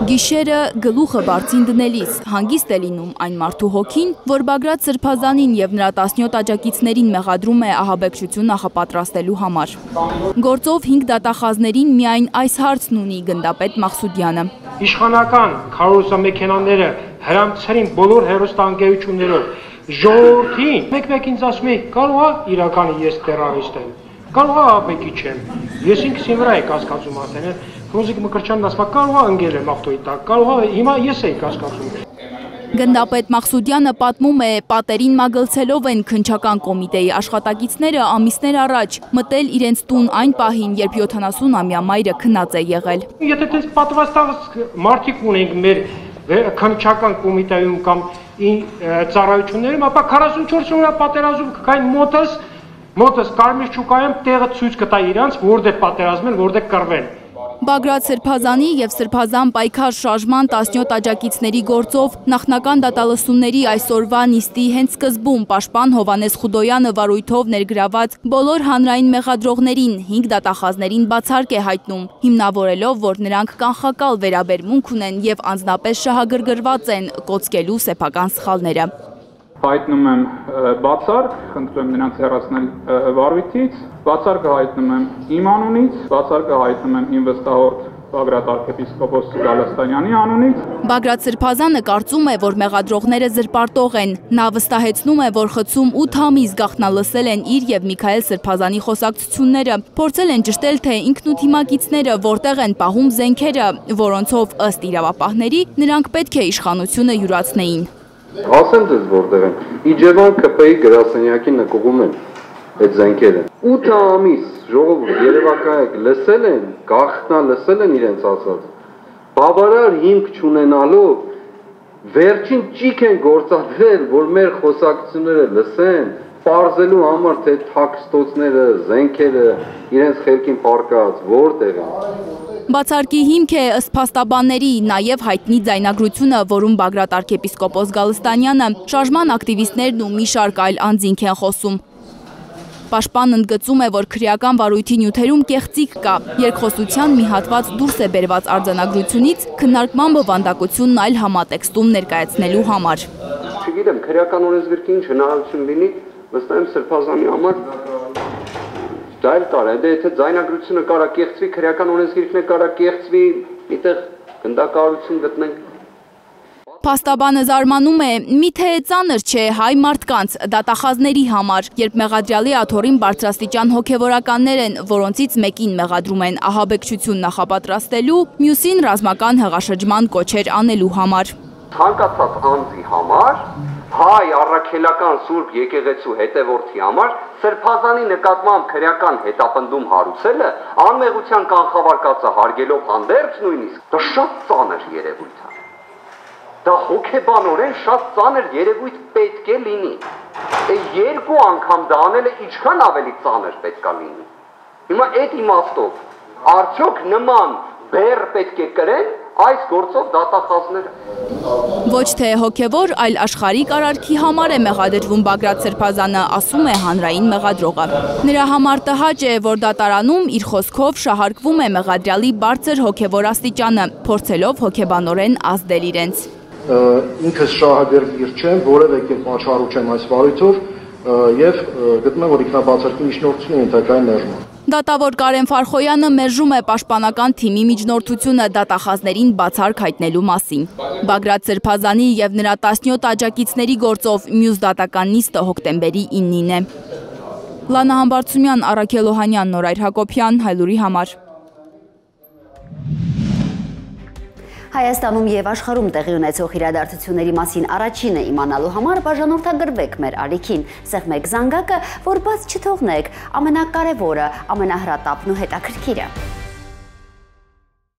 Գիշերը գլուխը բարձին դնելիս հանգիստ է լինում այն մարդու հոգին, որ Բագրատ Սրբազանին և նրա 17 աջակիցներին մեղադրում է ահաբեկչություն նախապատրաստելու համար։ Գործով 5 դատախազներին միայն այս հարցն ունի գնդապետ Մաղսուդյանը։ Իշխանական քարոզամեքենաները հրամցրին բոլոր հեռուստաընկերություններով ժողովրդին մեկ-մեկ ինձ ասում է կարող է իրականի ես տերորիստ եմ, կարող է ահաբեկիչ եմ, ես ինքս իմ վրա եք հասկացում ասեն Ռոզիկ Մկրտչյանն ասում է կարող է ընկել եմ ավտոյի տակ, կարող է հիմա ես էի հասկացում։ Գնդապետ Մաղսուդյանը պատմում է, պատերին մագլցելով են քննչական կոմիտեի աշխատակիցները ամիսներ առաջ մտել իրենց տուն այն պահին, երբ 70-ամյա մայրը քնած է եղել։ Եթե տես պատվաստված մարդիկ ունենք մեր քննչական կոմիտեում կամ ծառայություններում, ապա 44 օր պատերազմ կային մոտս Կարմիր շուկայում տեղը ցույց կտա իրանց, որտեղ պատերազմ են, որտեղ կռվել։ Բագրատ Սրբազանի և Սրբազան պայքար շարժման 17 աջակիցների գործով նախնական դատալսումների այսօրվա նիստի հենց սկզբում պաշտպան Հովհաննես Խուդոյանը վարույթով ներգրաված բոլոր հանրային մեղադրողներին 5 դատախազներին բացարկ է հայտնում, հիմնավորելով, որ նրանք կանխակալ վերաբերմունք ունեն և անձնապես շահագրգռված են կոծկելու սեփական սխալները։ Հայտնում եմ բացարկ, խնդրում եմ նրանց հեռացնել վարույթից, բացարկը հայտնում եմ իմ անունից, բացարկը հայտնում եմ իմ վստահորդ Բագրատ arczepiskopos Գալստանյանի անունից։ Բագրատ Սրբազանը կարծում է, որ մեղադրողները զրպարտող են։ Նա վստահեցնում է, որ խցում 8 ամիս գաղտնալսել են իր և Միքայել Սրբազանի խոսակցությունները, փորձել են ճշտել, թե ինքնութիմակիցները որտեղ են պահում զենքերը, որոնցով ըստ իրավապահների նրանք պետք է իշխանությունը յուրացնեին։ Ասեմ ձեզ որտեղ են, Իջևան ԿՊ-ի գրասենյակի նկուղում են այդ զենքերը։ 8 ամիս ժողովուրդ երևակայեք լսել են, գաղտնալսել են իրենց ասած։ Բավարար հիմք չունենալով վերջին ճիք են գործադրել, որ մեր խոսակցությունները լսեն, պարզելու համար թե թաքստոցները, զենքերը իրենց խելքին պարկած որտեղ են։ Բացարկի հիմք է ըստ փաստաբանների նաև հայտնի ձայնագրությունը, որում Բագրատ arczepiskopos Գալստանյանը, շարժման ակտիվիստներն ու մի շարք այլ անձինք են խոսում։ Պաշտպանն ընդգծում է, որ քրեական վարույթի նյութերում կեղծիք կա, երկխոսության մի հատված դուրս է բերված արձանագրությունից, քննարկման բովանդակությունն այլ համատեքստում ներկայացնելու համար։ Չգիտեմ, քրեական օրենսգրքի ինչ հնարավորություն լինի, վստահ եմ Սրբազանի համար Դայլ տարա, եթե ձայնագրությունը կարա կեղծվի, քրեական օրենսգիրքն կարա կեղծվի, միտեղ գնդակահարություն գտնենք։ Փաստաբանը զարմանում է, միթե ծանր չէ հայ մարդկանց դատախազների համար, երբ մեղադրյալի աթոռին բարձրաստիճան հոգևորականներ են, որոնցից մեկին մեղադրում են ահաբեկչություն նախապատրաստելու, մյուսին ռազմական հեղաշրջման կոչեր անելու համար։ Ցանկացած անձի համար, հայ առաքելական Սուրբ եկեղեցու հետևորդի համար Սրբազանի նկատմամբ քրեական հետապնդում հարուցելը անմեղության կանխավարկածը հարգելով հանդերձ նույնիսկ դա շատ ծանր երևույթ է։ Դա հոգեբանորեն շատ ծանր երևույթ պետք է լինի։ Երկու անգամ դա անելը ինչքան ավելի ծանր պետք է լինի։ Հիմա այդ իմաստով արդյոք նման բեռ պետք է կրեն այս գործով դատախազները։ Ոչ թե հոգևոր, այլ աշխարհիկ արարքի համար է մեղադրվում Բագրատ Սրբազանը, ասում է հանրային մեղադրողը։ Նրա համար տհաճ է, որ դատարանում իր խոսքով շահարկվում է մեղադրյալի բարձր հոգևոր աստիճանը, փորձելով հոգեբանորեն ազդել իրենց։ Ինքս շահագրգիռ չեմ, որևէ կերպ աչառու չեմ այս վարույթով եւ գտնում եմ, որ ինքնաբացարկի միջնորդություն է ենթակային ներմուր։ Դատավոր Կարեն Ֆարխոյանը մերժում է պաշտպանական թիմի միջնորդությունը դատախազներին բացարկ հայտնելու մասին։ Բագրատ Սրբազանի և նրա 17 աջակիցների գործով մյուս դատական նիստը հոկտեմբերի 9-ին է։ Լանա Համբարձումյան, Առաքել Օհանյան, Նորայր Հակոբյան, Հայլուրի համար։ Հայաստանում և աշխարհում տեղի ունեցող իրադարձությունների մասին առաջինը իմանալու համար բաժանորդագրվեք մեր ալիքին, սեղմեք զանգակը, որ բաց չթողնեք ամենակարևորը, ամենահրատապն ու հետաքրքիրը։